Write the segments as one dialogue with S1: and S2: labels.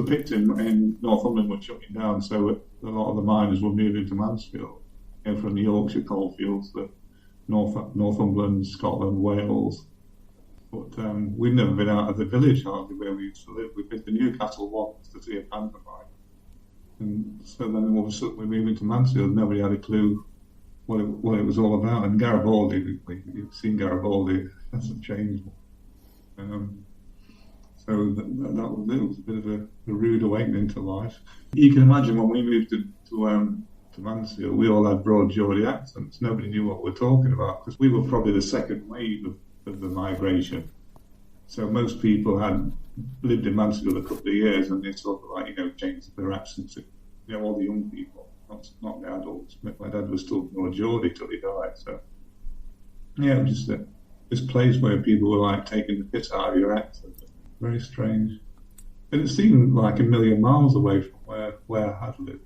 S1: pits in Northumberland were shutting down, so a lot of the miners were moving to Mansfield, from the Yorkshire coalfields, the Northumberland, Scotland, Wales. But we've never been out of the village hardly where we used to live. We've been to Newcastle once to see a pantomime. And so then all of a sudden we're moving to Mansfield. Nobody had a clue what it was all about. And Garibaldi, you've seen Garibaldi, it hasn't changed. So that was a bit of a rude awakening to life. You can imagine when we moved to Mansfield, we all had broad Geordie accents. Nobody knew what we were talking about because we were probably the second wave of the migration. So most people had lived in Mansfield a couple of years and they sort of changed their accents. All the young people, not the adults. My dad was still more Geordie till he died. So yeah, it was just this place where people were taking the piss out of your accent. Very strange. And it seemed like a million miles away from where I had lived.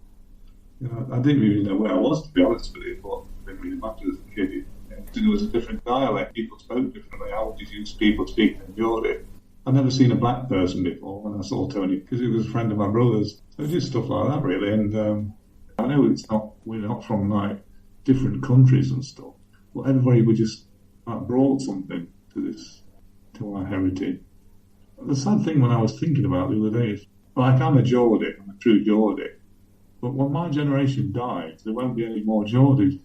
S1: I didn't really know where I was, to be honest with you, but it didn't really matter as a kid. There was a different dialect. People spoke differently. I always used people speaking in Geordie. I'd never seen a black person before when I saw Tony, because he was a friend of my brother's. So just stuff like that, really. And I know we're not from different countries and stuff, but everybody would just brought something to our heritage. The sad thing when I was thinking about the other day is, I'm a Geordie, I'm a true Geordie, but when my generation dies, there won't be any more Geordies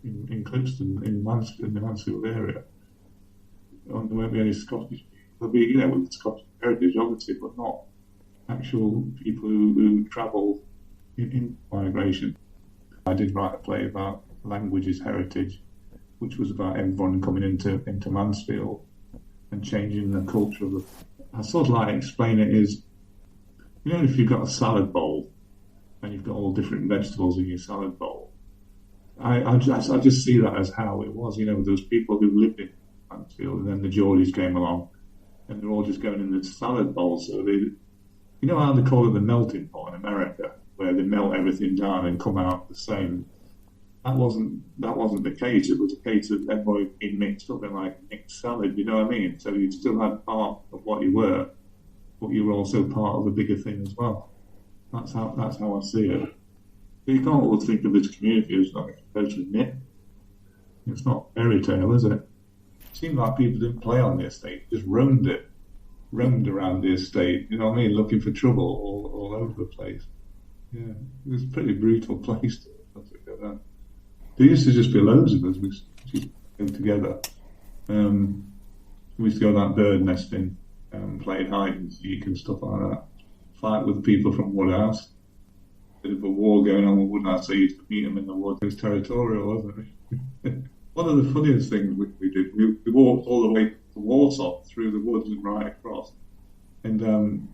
S1: in Clipstone, in the Mansfield area. And there won't be any Scottish people. There'll be, with Scottish heritage, obviously, but not actual people who travel in migration. I did write a play about languages heritage, which was about everyone coming into Mansfield and changing the culture of I sort of explain it is, if you've got a salad bowl and you've got all different vegetables in your salad bowl, I just see that as how it was. There was people who lived in Mansfield and then the Geordies came along and they're all just going in the salad bowl. So how they call it the melting pot in America, where they melt everything down and come out the same. That wasn't the case. It was a case of everybody being mixed up in mixed salad, you know what I mean? So you still had part of what you were, but you were also part of a bigger thing as well. That's how I see it. You can't always think of this community as supposed to knit. It's not fairy tale, is it? It seemed like people didn't play on the estate, just roamed around the estate, you know what I mean, looking for trouble all over the place. Yeah, it was a pretty brutal place to go down. There used to just be loads of us. We used to go together. We used to go that bird nesting, play hide and seek and stuff like that. Fight with people from Woodhouse. Bit of a war going on with Woodhouse, so you used to meet them in the woods. It was territorial, wasn't it? One of the funniest things we did, we walked all the way to Warsaw through the woods and right across. And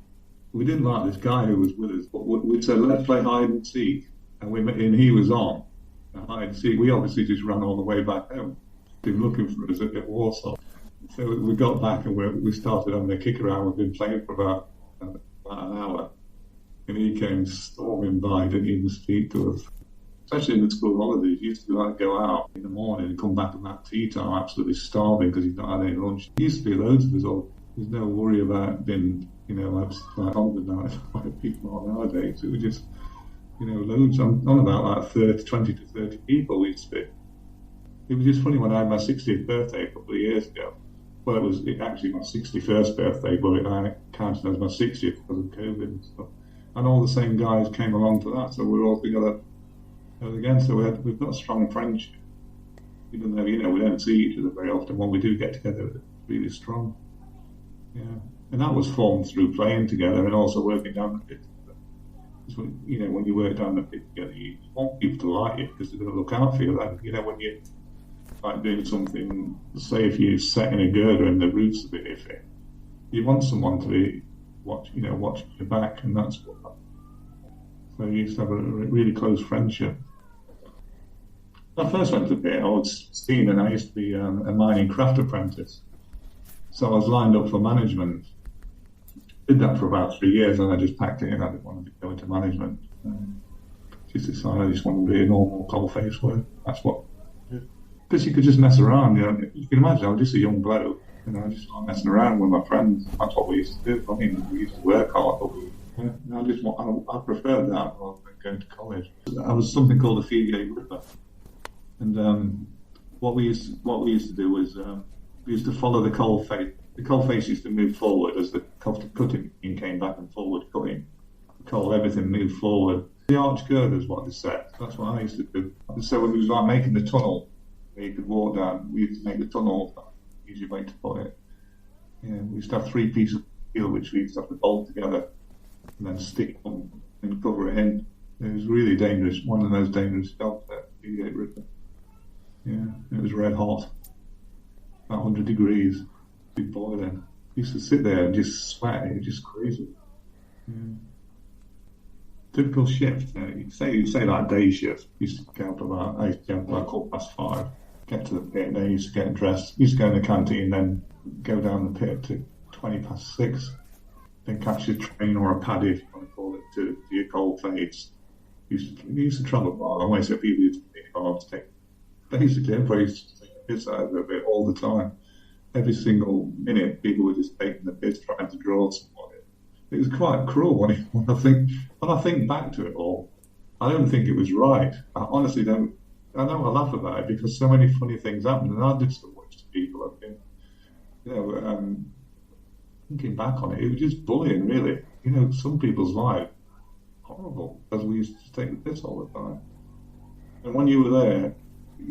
S1: we didn't like this guy who was with us, but we said, let's play hide and seek. And he was on. Hide and seek. We obviously just ran all the way back home. Been looking for us at Warsaw. So we got back and we started having a kick around. We've been playing for about an hour. And he came storming by, didn't even speak to us. Especially in the school holidays, he used to go out in the morning and come back at that tea time absolutely starving because he's not had any lunch. There used to be loads of us all. There's no worry about being, like people are nowadays. It was just, loads. I'm on about 20 to 30 people we used to be. It was just funny when I had my 60th birthday a couple of years ago. Well, it was actually my 61st birthday, but I counted as my 60th because of COVID and stuff. And all the same guys came along to that, so we were all together again. So we've got a strong friendship. Even though, we don't see each other very often, when we do get together, it's really strong. Yeah. And that was formed through playing together and also working down the pit together. When you work down the pit together, you want people to like you because they're going to look out for you. When you're doing something, say if you're setting a girder and the roof's a bit iffy, you want someone to be watching your back, and that's what. So you used to have a really close friendship. When I first went to pit, I was 16 and I used to be a mining craft apprentice. So I was lined up for management. Did that for about 3 years and I just packed it in. I didn't want to go into management. Just decided I just wanted to be a normal coalface worker. That's what. Because you could just mess around. You can imagine I was just a young bloke. I just started messing around with my friends. That's what we used to do. I mean, we used to work hard, but I I prefer that rather than going to college. I was something called the Fugate Ripper, and what we used to do was we used to follow the coal face. The coal face used to move forward as the cutting came back and forward cutting. The coal, everything moved forward. The arch girder is what they said. That's what I used to do. And so when we was like making the tunnel, where you could walk down, we used to make the tunnel. Easy way to put it. Yeah, we used to have 3 pieces of steel which we used to have to bolt together and then stick them and cover it in. It was really dangerous. One of those dangerous jobs that you get rid of. Yeah, it was red hot, about 100 degrees, be boiling. Used to sit there and just sweat. It was just crazy. Yeah. Typical shift. You say like day shift. Used to get up about 5:15. Get to the pit. Then used to get dressed. Used to go in the canteen, then go down the pit to 6:20. Then catch a train or a paddy, if you want to call it, to your coal fades. Used to travel far away, so people used to take hard to take. Basically, everybody used to take the piss out of it all the time. Every single minute, people were just taking the piss, trying to draw someone. It was quite cruel when I think back to it all. I don't think it was right. I honestly don't. I know I laugh about it because so many funny things happened, and I did so much to people. I've been, thinking back on it, it was just bullying, really. Some people's lives horrible because we used to take the piss all the time. And when you were there,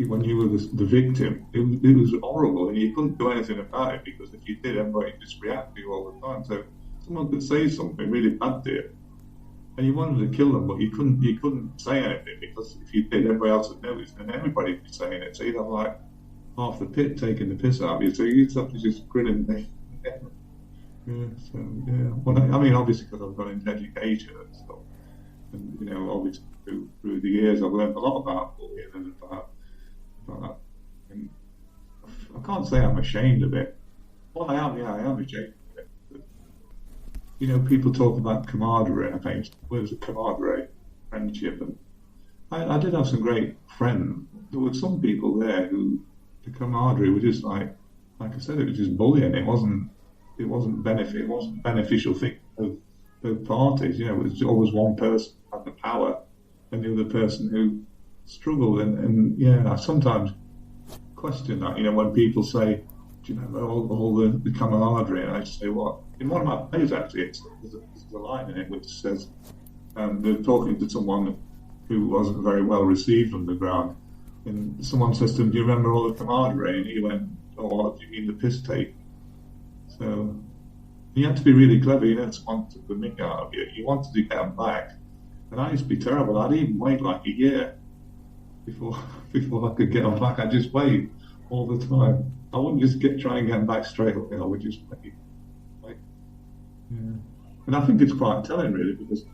S1: when you were the victim, it was horrible, and you couldn't do anything about it because if you did, everybody just react to you all the time. So someone could say something really bad to you, and you wanted to kill them, but you couldn't say anything because if you did, everybody else would notice, and everybody would be saying it. So you'd have like half the pit taking the piss out of you. So you'd have to just grin and Well, I mean, obviously because I've gone into education and stuff, and obviously through the years I've learned a lot about bullying and about that. And I can't say I'm ashamed of it. Well, I am ashamed of it. But, people talk about camaraderie. I think words of camaraderie, friendship, and I did have some great friends. There were some people there who the camaraderie were just like I said, it was just bullying. It wasn't beneficial thing of both parties. It was always one person had the power and the other person who struggled. And I sometimes question that. When people say, "Do you know all the camaraderie?" And I just say, "What?" In one of my plays, actually, there's a line in it which says they're talking to someone who wasn't very well received underground, and someone says to him, "Do you remember all the camaraderie?" And he went, "Oh, what do you mean the piss take?" So you had to be really clever. Someone took the mick out of you. You wanted to get them back. And I used to be terrible. I'd even wait like a year before I could get them back. I'd just wait all the time. I wouldn't just try and get them back straight away. I would just wait. Yeah. And I think it's quite telling, really, because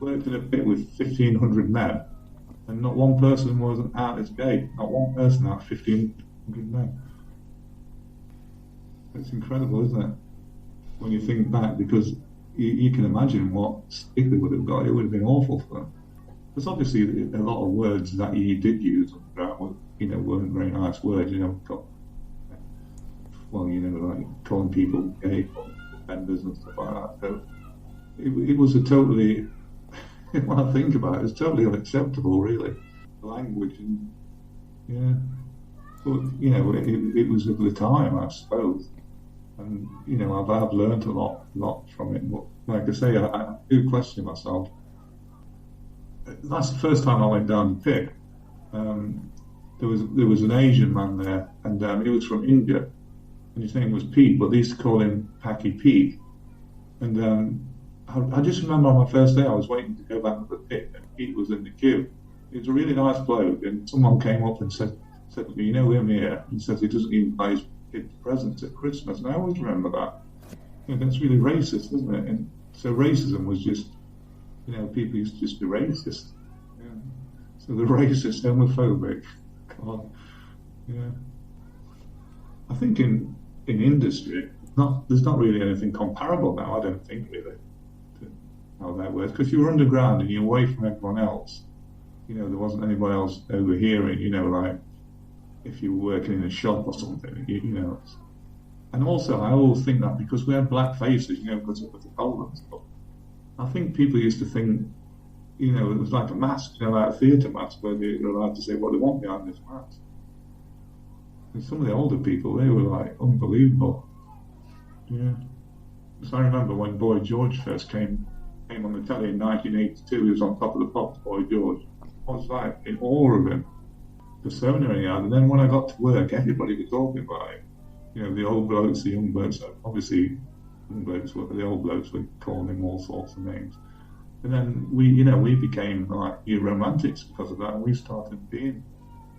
S1: I worked in a pit with 1,500 men, and not one person wasn't out as gay. Not one person out of 1,500 men. It's incredible, isn't it? When you think back, because you can imagine what stick they would have got. It would have been awful for them. There's obviously a lot of words that you did use on the ground, weren't very nice words. Like calling people gay, offenders and stuff like that. So it was a totally, when I think about it, it's totally unacceptable, really. The language and but it was of the time, I suppose. And I've learned a lot from it. But like I say, I do question myself. That's the first time I went down the pit. There was an Asian man there, and he was from India, and his name was Pete, but they used to call him Packy Pete. And I just remember on my first day, I was waiting to go back to the pit, and Pete was in the queue. He was a really nice bloke, and someone came up and said to me, him here? He says he doesn't even buy his kids presents at Christmas, and I always remember that. That's really racist, isn't it? And so racism was just, people used to just be racist. Yeah. So the racist, homophobic. God. Yeah. I think in industry, there's not really anything comparable now, I don't think, really, to how that works. Because you were underground and you're away from everyone else. There wasn't anybody else overhearing, like if you were working in a shop or something, And also, I always think that because we had black faces, because of the cold and stuff, I think people used to think, it was like a mask, like a theatre mask, where they were allowed to say what they want behind this mask. And some of the older people, they were like unbelievable. Yeah. So I remember when Boy George first came on the telly in 1982. He was on Top of the Pops, Boy George. I was like in awe of him, the persona he had. And then when I got to work, everybody was talking about him. The old blokes, the young blokes. Obviously, the old blokes were calling him all sorts of names. And then we became like new romantics because of that. And we started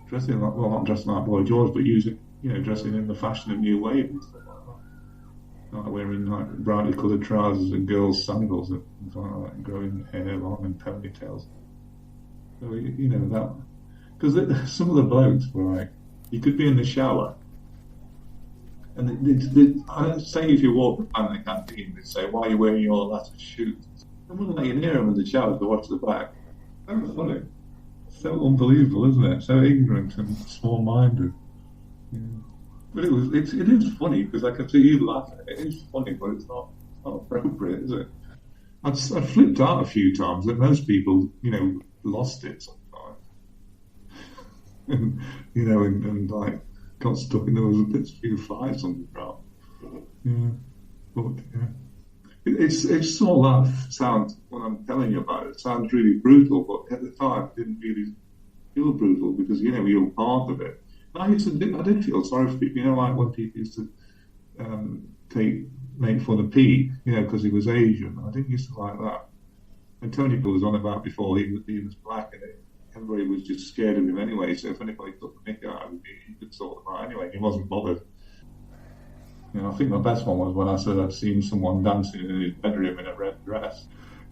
S1: dressing like, well, not dressing like Boy George, but dressing in the fashion of New Wave and stuff like that. Like wearing like brightly coloured trousers and girls' sandals and things like that, and growing hair long and ponytails. So that, because some of the blokes were like, you could be in the shower, and I'd say if you walk behind the canteen, they'd say, "Why are you wearing your latest shoes?" They wouldn't let you near them in the shower to watch the back. That was funny. So unbelievable, isn't it? So ignorant and small-minded. Yeah. But it is funny because I can see you laughing. It is funny, but it's not appropriate, is it? I've flipped out a few times, and most people, lost it sometimes. and like got stuck in there was a few flies on the ground. Yeah, but yeah. It's all that sounds, when I'm telling you about it sounds really brutal, but at the time it didn't really feel brutal because, we were part of it. And I did feel sorry for people, like when people used to make fun of Pete, because he was Asian. I didn't used to like that. And Tony was on about before he was black, and everybody was just scared of him anyway, so if anybody took the mick out of him, he could sort them out anyway, he wasn't bothered. I think my best one was when I said I'd seen someone dancing in his bedroom in a red dress.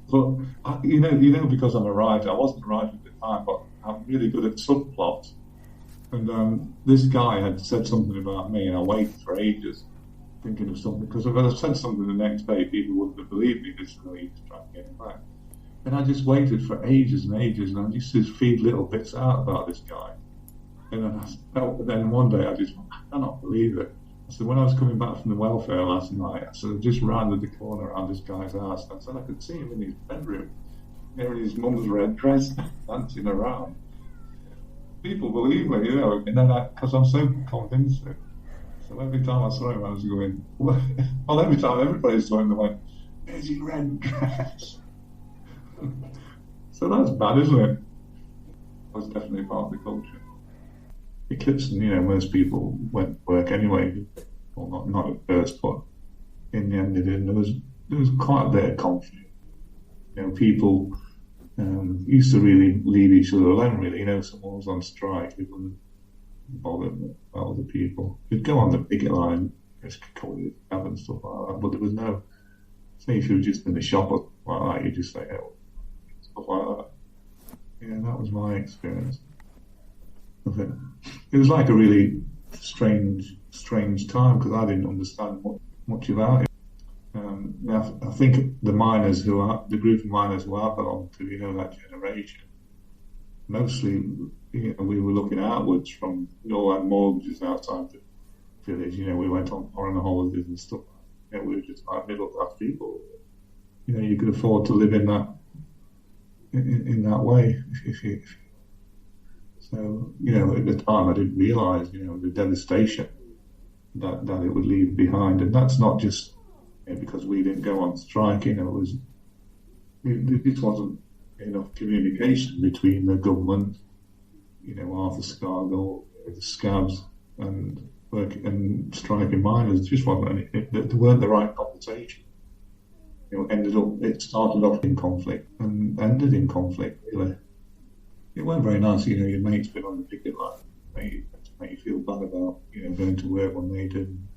S1: But, because I'm a writer, I wasn't a writer at the time, but I'm really good at subplots. And this guy had said something about me, and I waited for ages thinking of something, because if I said something the next day, people wouldn't have believed me. This is how he was trying to get him back. And I just waited for ages and ages, and I used to feed little bits out about this guy. And then one day I cannot believe it. I said, when I was coming back from the welfare last night, I said, I just rounded the corner around this guy's house, and I said I could see him in his bedroom, wearing his mum's red dress, dancing around. People believe me, and then because I'm so convinced. So every time I saw him, I was going, well, every time everybody saw him, they went, there's your red dress. So that's bad, isn't it? That's definitely part of the culture. In Clipstone, most people went to work anyway. Well, not at first, but in the end they did. There was quite a bit of conflict. People used to really leave each other alone, really. Someone was on strike, they wouldn't bother about other people. You'd go on the picket line, just call you and stuff like that, but there was no, say if you were just in the shop or like that, you just say, oh, stuff like that. Yeah, that was my experience of it. It was like a really strange time because I didn't understand much about it. I think the group of miners who I belong to, that generation, mostly, we were looking outwards from, all our mortgages outside the village. We went on foreign holidays and stuff. We were just like middle class people. You could afford to live in that way So, at the time I didn't realise, the devastation that it would leave behind. And that's not just because we didn't go on strike, there just wasn't enough communication between the government, Arthur Scargill, the scabs, and striking miners. There just wasn't there weren't the right conversation. It started off in conflict and ended in conflict, really. It weren't very nice, your mate's been on the picket line, make you feel bad about, going to work when they didn't.